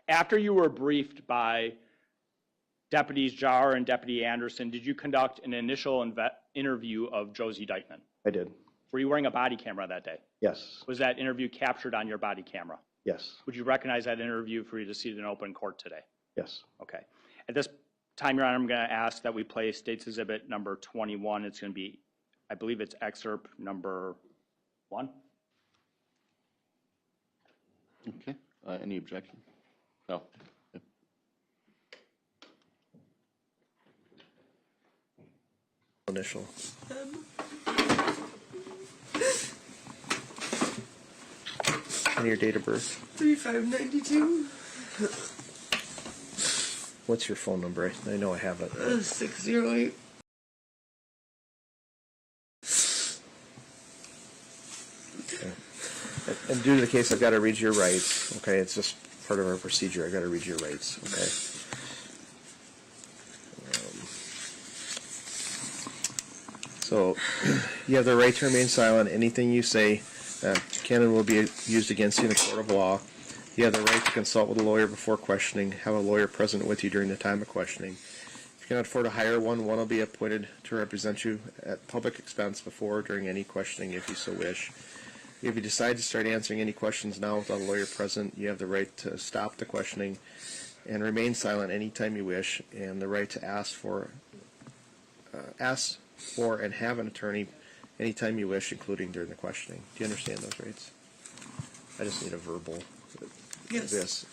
After you were briefed by Deputies Jar and Deputy Anderson, did you conduct an initial interview of Josie Dykeman? I did. Were you wearing a body camera that day? Yes. Was that interview captured on your body camera? Yes. Would you recognize that interview for you to see it in open court today? Yes. Okay. At this time, Your Honor, I'm going to ask that we play State's Exhibit number 21. It's going to be, I believe it's excerpt number 1. Okay. Any objection? No. Yeah. Initial. And your date of birth? 3592. What's your phone number? I know I have it. 608. Okay. And due to the case, I've got to read your rights. Okay, it's just part of our procedure. I've got to read your rights. Okay. So, you have the right to remain silent. Anything you say can and will be used against you in a court of law. You have the right to consult with a lawyer before questioning. Have a lawyer present with you during the time of questioning. If you cannot afford to hire one, one will be appointed to represent you at public expense before or during any questioning if you so wish. If you decide to start answering any questions now without a lawyer present, you have the right to stop the questioning and remain silent anytime you wish, and the right to ask for and have an attorney anytime you wish, including during the questioning. Do you understand those rights? I just need a verbal. Yes. This.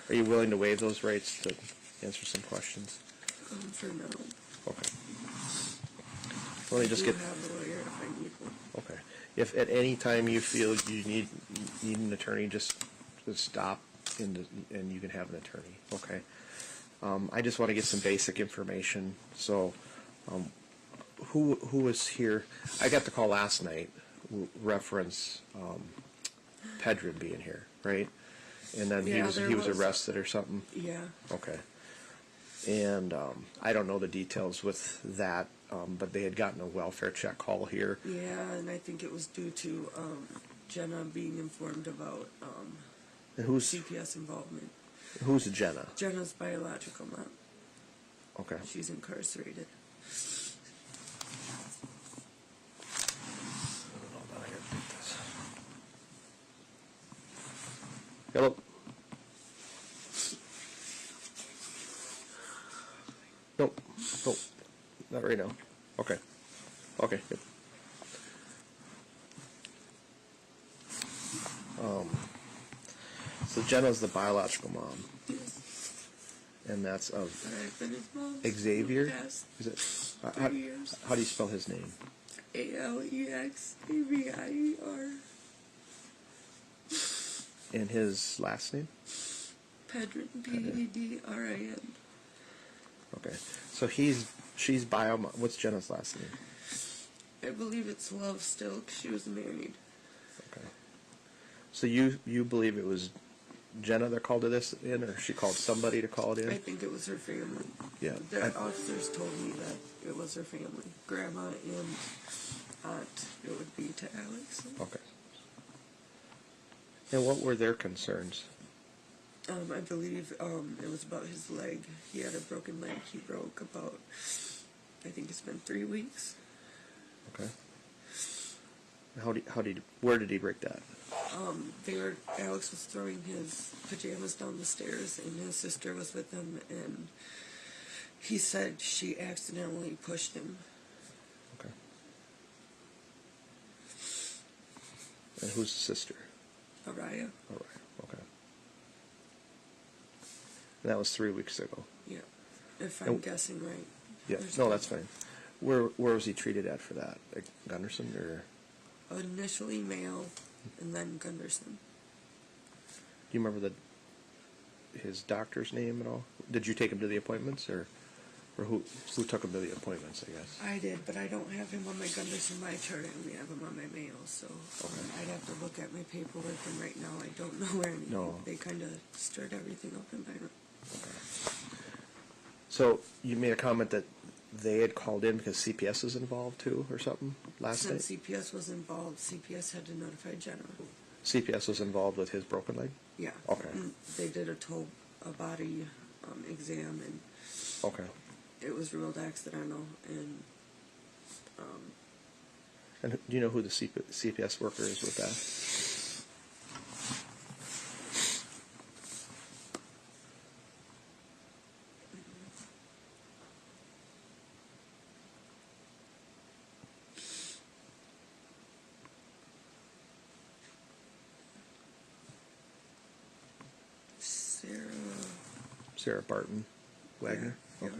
Are you willing to waive those rights to answer some questions? For now. Okay. Let me just get. Have a lawyer if I need one. Okay. If at any time you feel you need an attorney, just stop and you can have an attorney. Okay. I just want to get some basic information. So, who was here? I got the call last night. Reference Pedrin being here, right? And then Yeah, he was arrested or something. Yeah. Okay. And I don't know the details with that, but they had gotten a welfare check call here. Yeah, and I think it was due to Jenna being informed about And who's CPS involvement. who's Jenna? Jenna's biological mom. Okay. She's incarcerated. Hello. Nope. Nope. Not right now. Okay. Okay. Good. So Jenna's the biological mom, Yes. and that's of I've been his mom. Xavier. For the past Is it? 3 years. How do you spell his name? ALEXAVIER. And his last name? Pedrin. PEDRIN. Okay. So she's bio. What's Jenna's last name? I believe it's Love still, 'cause she was married. Okay. So you believe it was Jenna that called this in, or she called somebody to call it in? I think it was her family. Yeah. The officers told me that it was her family. Grandma and aunt, it would be to Alex. Okay. And what were their concerns? I believe it was about his leg. He had a broken leg. He broke about, I think it's been 3 weeks. Okay. Where did he break that? Alex was throwing his pajamas down the stairs, and his sister was with him, and he said she accidentally pushed him. Okay. And who's the sister? Araya. All right. Okay. And that was 3 weeks ago. Yeah. If I'm guessing right. Yeah. No, that's fine. Where was he treated at for that? Like Gunderson or? Initially Mayo, and then Gunderson. Do you remember his doctor's name at all? Did you take him to the appointments, or who took him to the appointments? I guess. I did, but I don't have him on my Gunderson my chart. I only have him on my Mayo, so I'd have to look at my paperwork. And right now, I don't know where anything. No. They kind of stirred everything up in my room. Okay. So you made a comment that they had called in because CPS is involved too, or something last night? Since CPS was involved, CPS had to notify Jenna. CPS was involved with his broken leg? Yeah. Okay. They did a toll a body exam, and Okay. it was ruled accidental. And And do you know who the CPS worker is with that? Sarah Barton Wagner? Yeah. Okay.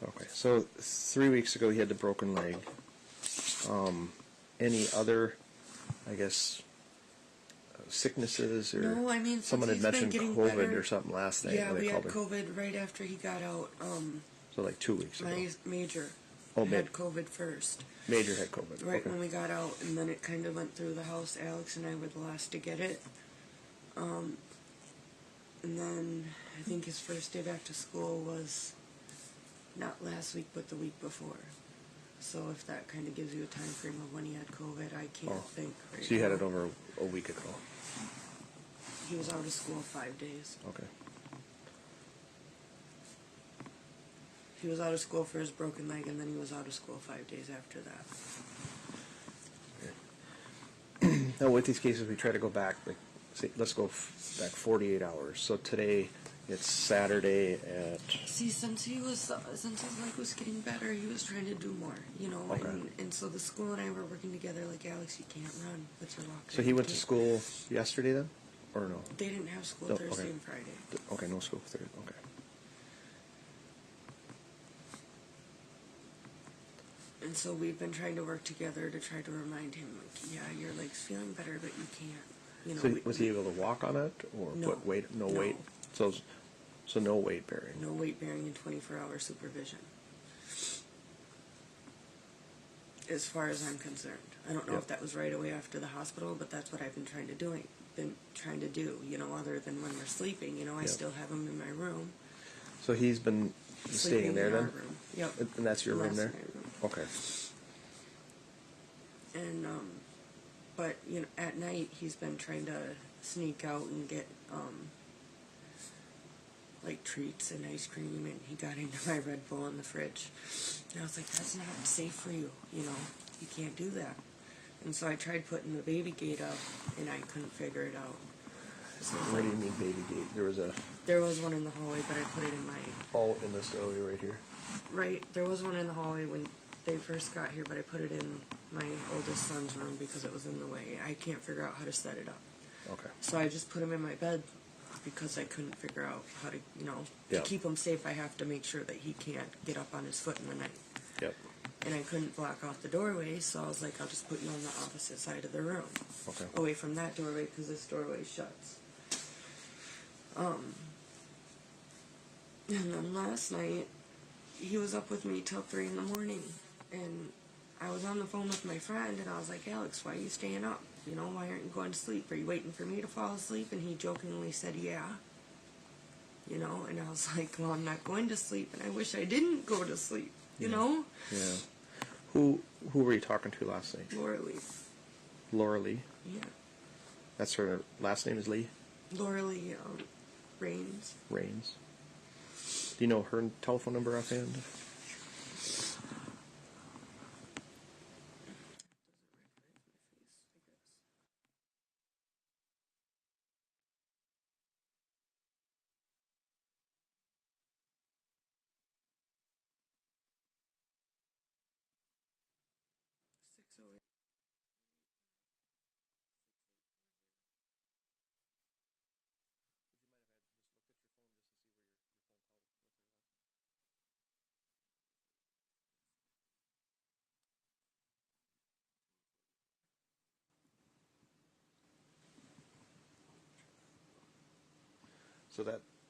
Okay, so 3 weeks ago he had the broken leg. Any other, I guess, sicknesses or No, I mean, since someone had he's been mentioned getting COVID better- or something last night yeah, when we they had called him. COVID right after he got out. So like 2 weeks ago. My major Oh, had COVID first. Major had COVID. Right Okay. when we got out, and then it kind of went through the house. Alex and I were the last to get it. And then I think his first day back to school was not last week, but the week before. So if that kind of gives you a time frame of when he had COVID, I can't Oh. think right So you had now. it over a week ago. He was out of school 5 days. Okay. He was out of school for his broken leg, and then he was out of school 5 days after that. Now with these cases, we try to go back, like, say, let's go back 48 hours. So today, it's Saturday at, See, since his leg was getting better, he was trying to do more, you know. Okay. And so the school and I were working together. Like, Alex, you can't run with your walker. so he You went to can't." school yesterday then? Or no? They didn't have school No, Thursday okay. and Friday. Okay, no school Thursday, okay. And so we've been trying to work together to try to remind him, like, yeah, your leg's feeling better, but you can't. You know, So was he able to walk on it or No. put weight? No No. weight? So no weight bearing? no weight bearing and 24-hour supervision. As far as I'm concerned, I don't know Yep. if that was right away after the hospital, but that's what I've been trying to do. You know, other than when we're sleeping. You know, I Yep. still have him in my room. So he's been staying sleeping there in then? our room. Yep. And that's your room That's there? my room. Okay. And but you know, at night he's been trying to sneak out and get like treats and ice cream, and he got into my Red Bull in the fridge. And I was like, that's not safe for you. You know, you can't do that. And so I tried putting the baby gate up, and I couldn't figure it out. So What do you mean baby gate? There was there was one in the hallway, but I put it in my in this area right here. right. There was one in the hallway when they first got here, but I put it in my oldest son's room because it was in the way. I can't figure out how to set it up. Okay. So I just put him in my bed because I couldn't figure out how to, you know, Yeah. to keep him safe. I have to make sure that he can't get up on his foot in the night. Yep. And I couldn't block off the doorway, so I was like, I'll just put you on the opposite side of the room, Okay. away from that doorway because this doorway shuts. And then last night, he was up with me till 3 in the morning, and I was on the phone with my friend, and I was like, Alex, why are you staying up? You know, why aren't you going to sleep? Are you waiting for me to fall asleep? And he jokingly said, yeah. You know, and I was like, well, I'm not going to sleep, and I wish I didn't go to sleep, you know? Yeah. Who were you talking to last night? Laura Lee. Laura Lee. Yeah. That's her last name is Lee Laura Lee, Rains. Rains. Do you know her telephone number offhand?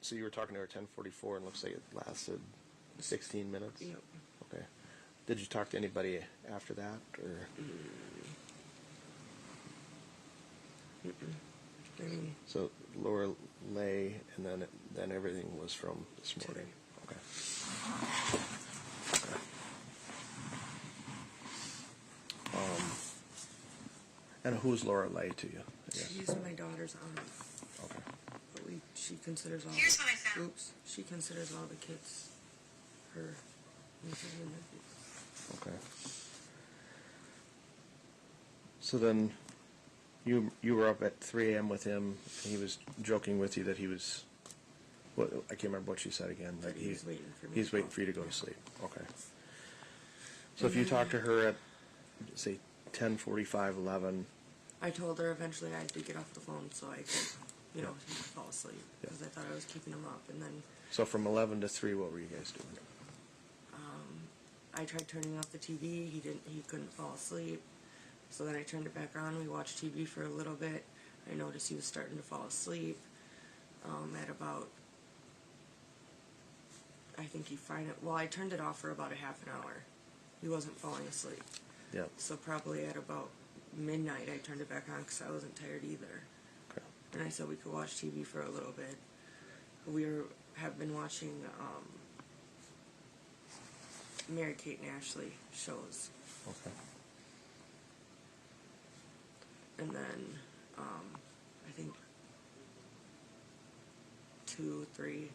So you were talking to her at 10:44, and looks like it lasted 16 minutes. Yep. Okay. Did you talk to anybody after that, or? So Laura lay, and then everything was from this morning. Okay. Okay. And who's Lorelei to you? I guess. She's my daughter's aunt. Okay. But she considers all. Here's what I found. Oops. She considers all the kids her nieces and nephews. Okay. So then, you were up at 3 a.m. with him, and he was joking with you that he was. What I can't remember what she said again. That he was waiting for me. He's waiting for you to go to sleep. Okay. So if you talk to her at, say, 10:45, 11. I told her eventually I had to get off the phone so I could, you know, fall asleep because I thought I was keeping him up. And then So from 11 to 3, what were you guys doing? I tried turning off the TV. He couldn't fall asleep. So then I turned it back on. We watched TV for a little bit. I noticed he was starting to fall asleep. At about, I think I turned it off for about a half an hour. He wasn't falling asleep. Yeah. So probably at about midnight, I turned it back on because I wasn't tired either. Okay. And I said we could watch TV for a little bit. Have been watching Mary-Kate and Ashley shows. Okay. And then, I think 2, 3,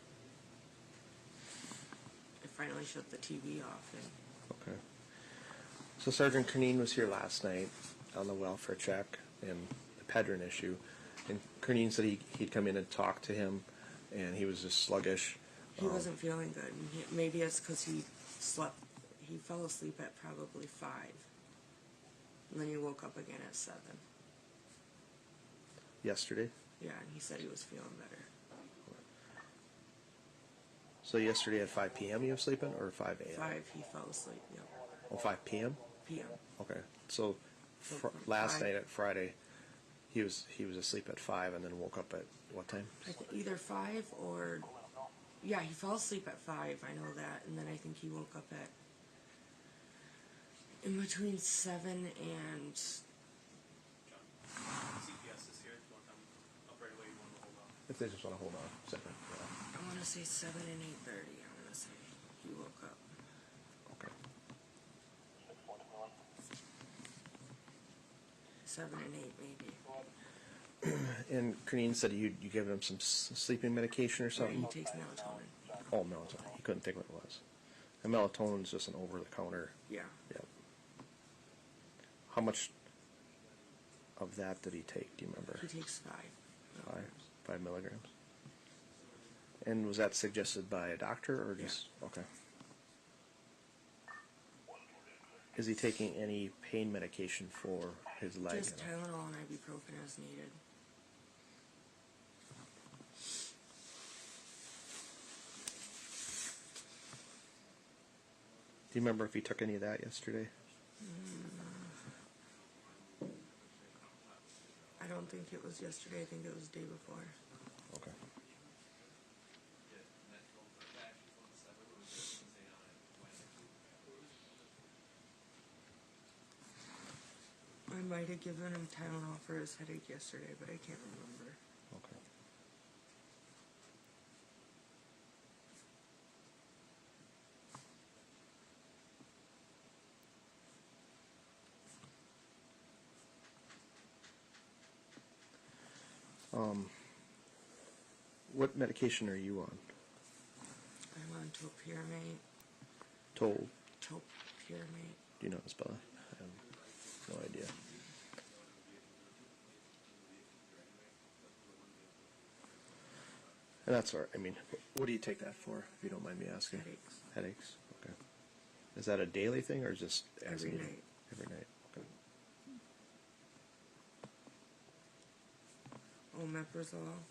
I finally shut the TV off. And Okay. So Sergeant Cernine was here last night on the welfare check and the Pedron issue, and Cernine said he'd come in and talk to him, and he was just sluggish. he wasn't feeling good. And maybe it's because he fell asleep at probably 5. And then he woke up again at 7. Yesterday. Yeah, and he said he was feeling better. So yesterday at 5 p.m. you were sleeping, or 5 a.m.? 5, he fell asleep, yeah. Oh, 5 p.m. PM. Okay. So So last 5. night at Friday, he was asleep at 5 and then woke up at what time? I think either 5 or... Yeah, he fell asleep at 5, I know that. And then I think he woke up at... in between 7 and... CPS is here. If you want them up right away, you want to hold on. If they just want to hold on a second. I want to say 7 and 8:30, I want to say. He woke up. Okay. 7 and 8, maybe. And Cernine said you gave him some sleeping medication or Yeah, something? he takes melatonin. Oh, melatonin. He couldn't think what it was. And melatonin is just an over-the-counter. Yeah. Yep. How much of that did he take? Do you remember? He takes 5. 5 milligrams. And was that suggested by a doctor or just okay? Is he taking any pain medication for his leg? Just Tylenol and ibuprofen as needed. Do you remember if he took any of that yesterday? I don't think it was yesterday. I think it was the day before. Okay. I might have given him Tylenol for his headache yesterday, but I can't remember. Okay. What medication are you on? I'm on topiramate. Topiramate. Do you know how to spell it? I have no idea. And that's all right. I mean, what do you take that for, if you don't mind me asking? Headaches. Headaches? Okay. Is that a daily thing or just as Every needed? night. Every night. Okay. Omeprazole.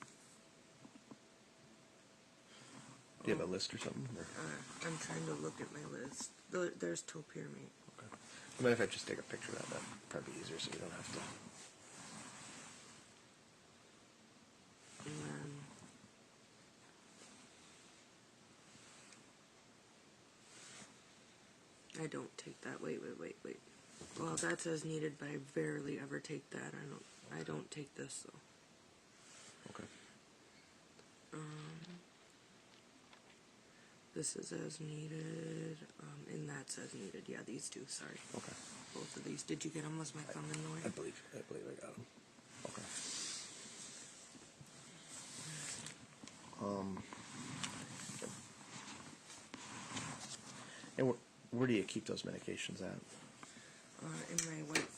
Do you have a list or something? Or? I'm trying to look at my list. There's topiramate. Okay. I mean, if I just take a picture of that, that'd probably be easier so you don't have to. And then I don't take that. Wait. Well, that's as needed, but I barely ever take that. I don't take this though. Okay. This is as needed, and that's as needed. Yeah, these two. Sorry. Okay. Both of these copies. Did you get them? Was my thumb in the way? I believe I got them. Okay. And where do you keep those medications at? In my white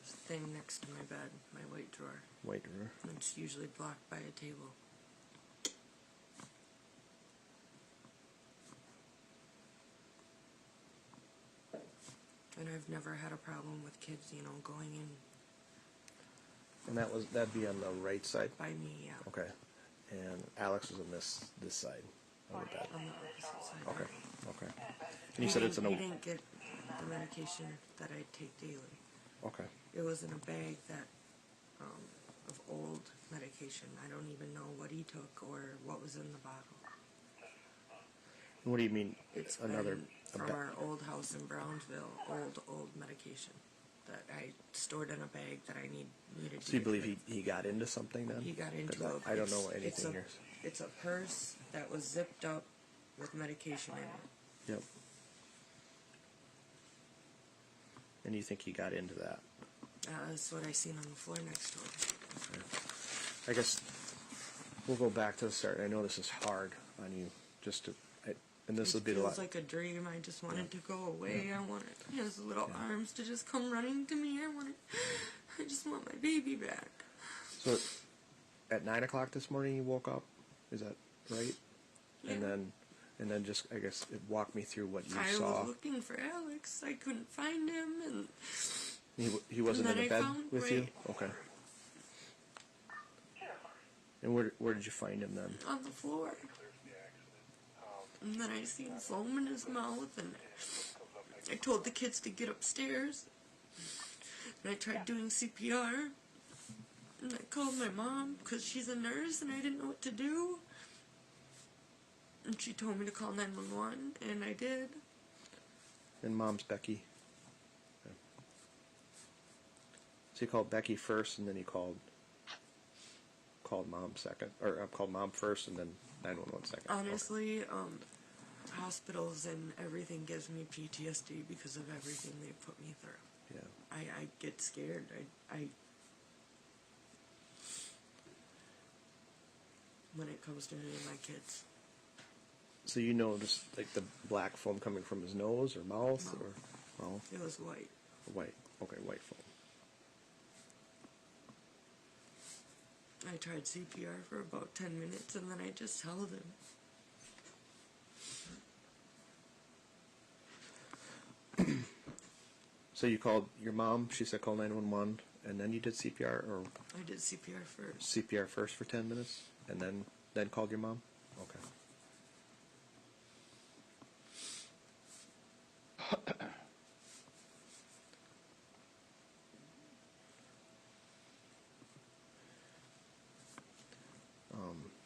thing next to my bed, my white drawer. White drawer. And it's usually blocked by a table. And I've never had a problem with kids, you know, going in And that'd be on the right side. by me, yeah. Okay. And Alex was on this side of the bed. On the opposite side. Okay. Okay. And you said it's in He a. didn't get the medication that I take daily. Okay. It was in a bag that of old medication. I don't even know what he took or what was in the bottle. And what do you mean? It's Another. been from our old house in Brownsville. Old medication that I stored in a bag that I needed. So you to believe get he got into something then? He got into 'Cause a. I don't know it's anything a, here. It's a purse that was zipped up with medication in it. Yep. And you think he got into that? That's what I seen on the floor next door. Okay. I guess we'll go back to the start. I know this is hard on you, and this will be It the feels lot. like a dream. I just wanted to go away. I wanted his little arms to just come running to me. I just want my baby back. So, at 9 o'clock this morning, you woke up. Is that right? Yeah. And then just I guess walk me through what you I saw. was looking for Alex. I couldn't find him, and He wasn't And in the then I bed found- with you. right. Okay. And where did you find him then? on the floor. And then I seen foam in his mouth, and I told the kids to get upstairs. And I tried doing CPR. And I called my mom because she's a nurse, and I didn't know what to do. And she told me to call 911, and I did. And Mom's Becky. Okay. So you called Becky first, and then you called Mom second, or called Mom first, and then 911 second. Honestly, hospitals and everything gives me PTSD because of everything they put me through. Okay. Yeah. I get scared. When it comes to me and my kids. So you noticed like the black foam coming from his nose or mouth Mouth. or mouth? It was white. White. Okay, white foam. I tried CPR for about 10 minutes and then I just held him. So you called your mom, she said call 911, and then you did CPR or I did CPR first. CPR first for 10 minutes, and then called your mom? Okay.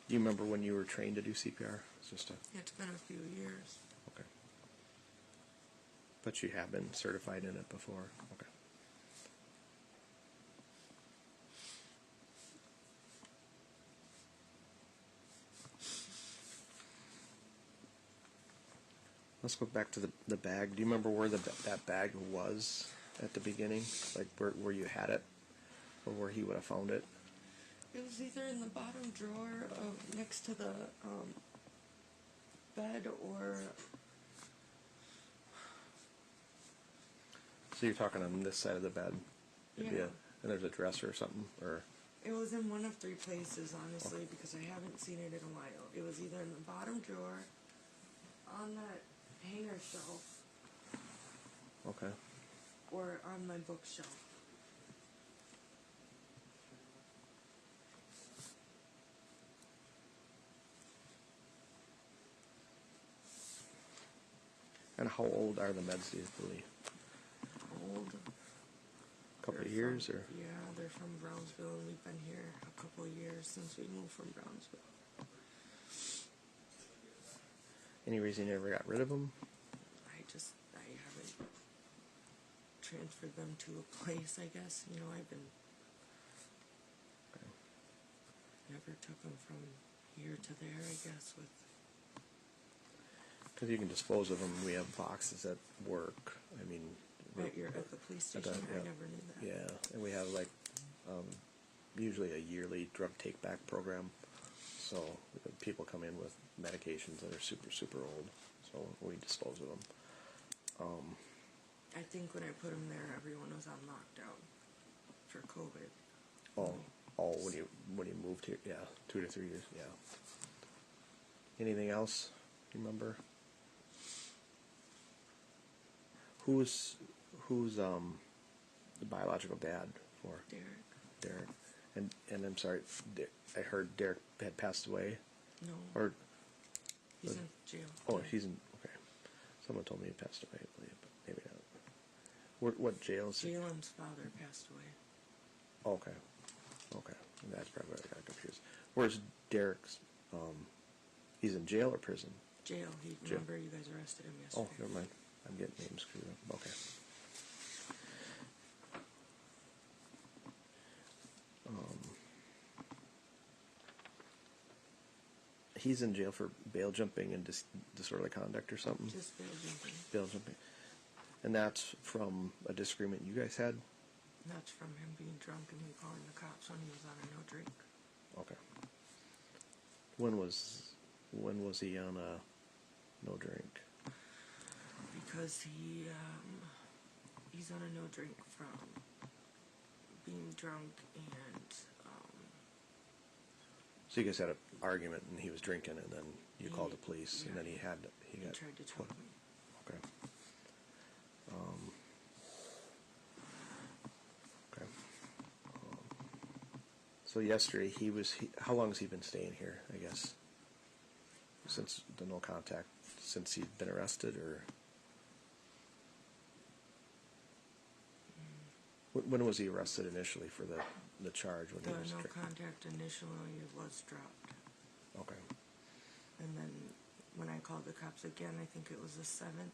Do you remember when you were trained to do CPR? It's just It's been a few years. okay. But you have been certified in it before. Okay. Let's go back to the bag. Do you remember where that bag was at the beginning? Like where you had it? Or where he would have found it? It was either in the bottom drawer of next to the bed or So you're talking on this side of the bed? It'd be Yeah. and there's a dresser or something? Or it was in one of three places, honestly, because I haven't seen it in a while. It was either in the bottom drawer, on that hanger shelf, okay. or on my bookshelf. And how old are the meds, do you believe? Old. A couple They're of years from, or? Yeah, they're from Brownsville, and we've been here a couple of years since we moved from Brownsville. Any reason you never got rid of them? I haven't transferred them to a place, I guess. You know, I've been never took them from here to there, I guess, with Because you can dispose of them. We have boxes at work. I mean, At the police At the- station? I yeah. never knew that. Yeah, and we have like usually a yearly drug take back program. So people come in with medications that are super old, so we dispose of them. I think when I put him there, everyone was on lockdown for COVID. When you moved here, yeah, 2 to 3 years, yeah. Anything else you remember? Who's the biological dad for Derek? Derek? And I'm sorry, I heard Derek had passed away, No. or He's in jail. oh, he's in. Okay, someone told me he passed away, I believe, but maybe not. What jail is he? Jalen's father passed away. Okay, that's probably where I got confused. Where's Derek's? He's in jail or prison? Jail. Remember you guys arrested him yesterday. Oh, never mind. I'm getting names screwed up. Okay. He's in jail for bail jumping and disorderly conduct or something. Just bail jumping. Bail jumping, and that's from a disagreement you guys had. That's from him being drunk and me calling the cops when he was on a no drink. Okay. When was he on a no drink? Because he's on a no drink from being drunk and So you guys had an argument, and he was drinking, and then you called the police, and yeah. then he got tried to choke me. Okay. Okay. So yesterday how long has he been staying here? I guess since the no contact, since he'd been arrested, or when was he arrested initially for the charge? When The he was no contact initially was dropped. Okay. And then when I called the cops again, I think it was the 7th.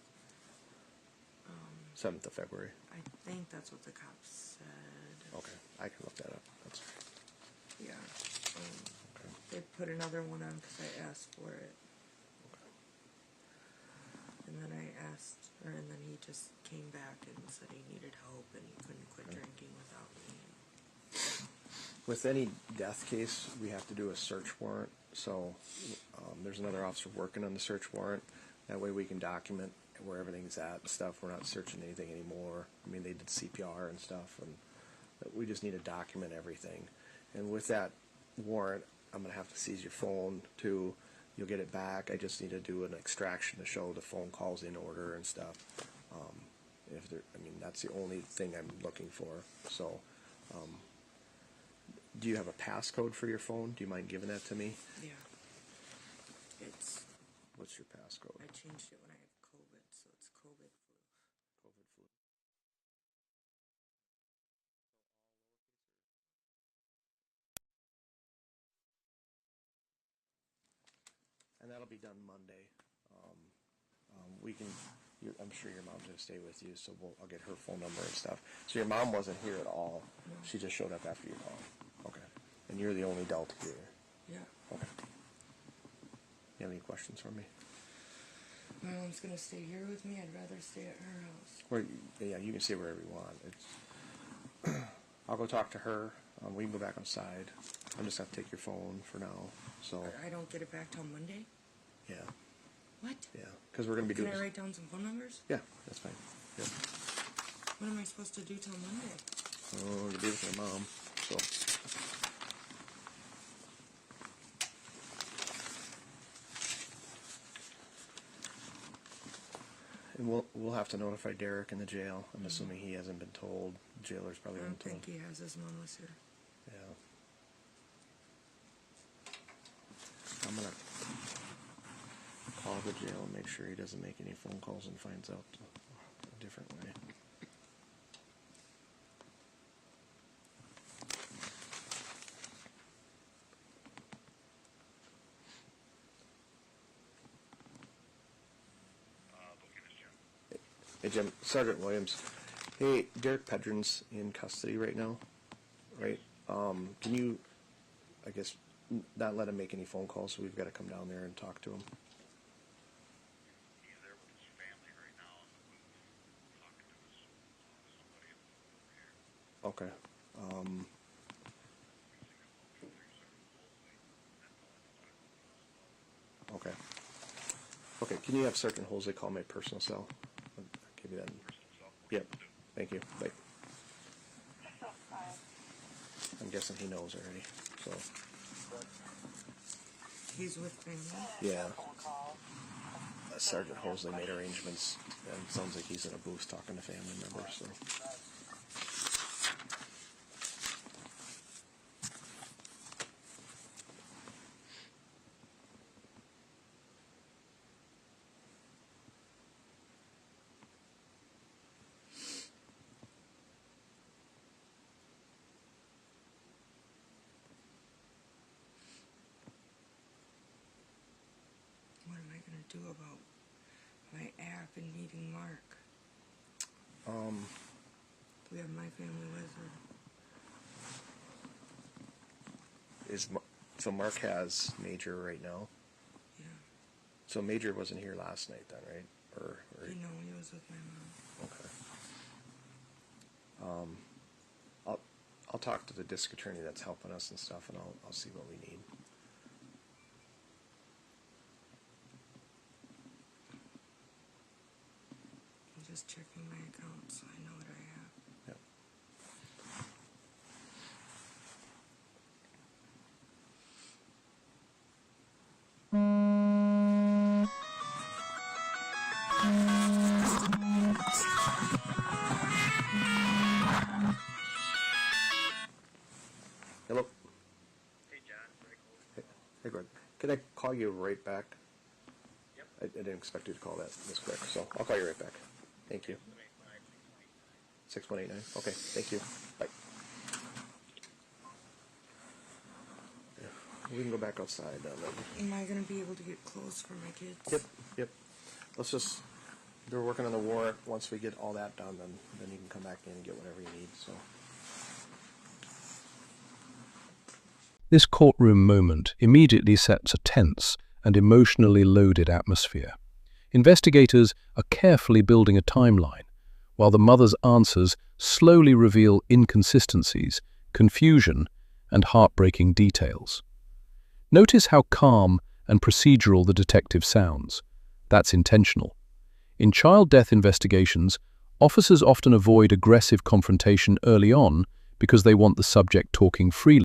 7th of February. I think that's what the cops said. Okay, I can look that up. That's Yeah. okay. They put another one on because I asked for it. And then and then he just came back and said he needed help and he couldn't quit drinking without me. With any death case, we have to do a search warrant. So there's another officer working on the search warrant. That way we can document where everything's at and stuff. We're not searching anything anymore. I mean, they did CPR and stuff, and we just need to document everything. And with that warrant, I'm going to have to seize your phone too. You'll get it back. I just need to do an extraction to show the phone calls in order and stuff. That's the only thing I'm looking for. So, do you have a passcode for your phone? Do you mind giving that to me? Yeah. What's your passcode? I changed it when I had COVID, so it's COVID flu. COVID flu. And that'll be done Monday. I'm sure your mom's gonna stay with you, so I'll get her phone number and stuff. So your mom wasn't here at all. No. She just showed up after your call. Okay. And you're the only adult here. Yeah. Okay. You have any questions for me? My mom's gonna stay here with me. I'd rather stay at her house. Or yeah, you can stay wherever you want. I'll go talk to her. We can go back outside. I'm just have to take your phone for now. So I don't get it back till Monday. yeah, What? yeah, because we're gonna be Can doing. I write down some phone numbers? Yeah, that's fine. Yeah. What am I supposed to do till Monday? To be with my mom. So. And we'll have to notify Derek in the jail. I'm assuming he hasn't been told. The jailer's probably I been don't told. think he has. His mom was here. Yeah. I'm gonna call the jail and make sure he doesn't make any phone calls and finds out a different way. Hey Jim, Sergeant Williams. Hey, Derek Pedron's in custody right now, right? Can you, I guess, not let him make any phone calls, so we've got to come down there and talk to him? He's there with his family right now in the booth, talking to his Okay. Okay. Okay, can you have Sergeant Holsey call my personal cell? I'll give you that. Yep, thank you. Bye. I'm guessing he knows already, so, He's with family. yeah. Sergeant Holsey made arrangements, and it sounds like he's in a booth talking to family members, so. What am I gonna do about my app and meeting Mark? We have my family wizard. So Mark has Major right now. Yeah. So Major wasn't here last night then, right? Or You know, he was with my mom. okay. I'll talk to the district attorney that's helping us and stuff, and I'll see what we need. I'm just checking my account so I know what I have. Yep. Hello. Hey, John. Very cool. Hey, Greg. Can I call you right back? Yep. I didn't expect you to call that this quick, so I'll call you right back. Thank you. 6189. Okay, thank you. Bye. Yeah, we can go back outside now then. Am I gonna be able to get clothes for my kids? Yep, yep. Let's just, they're working on the warrant. Once we get all that done, then you can come back in and get whatever you need, so. This courtroom moment immediately sets a tense and emotionally loaded atmosphere. Investigators are carefully building a timeline, while the mother's answers slowly reveal inconsistencies, confusion, and heartbreaking details. Notice how calm and procedural the detective sounds. That's intentional. In child death investigations, officers often avoid aggressive confrontation early on because they want the subject talking freely.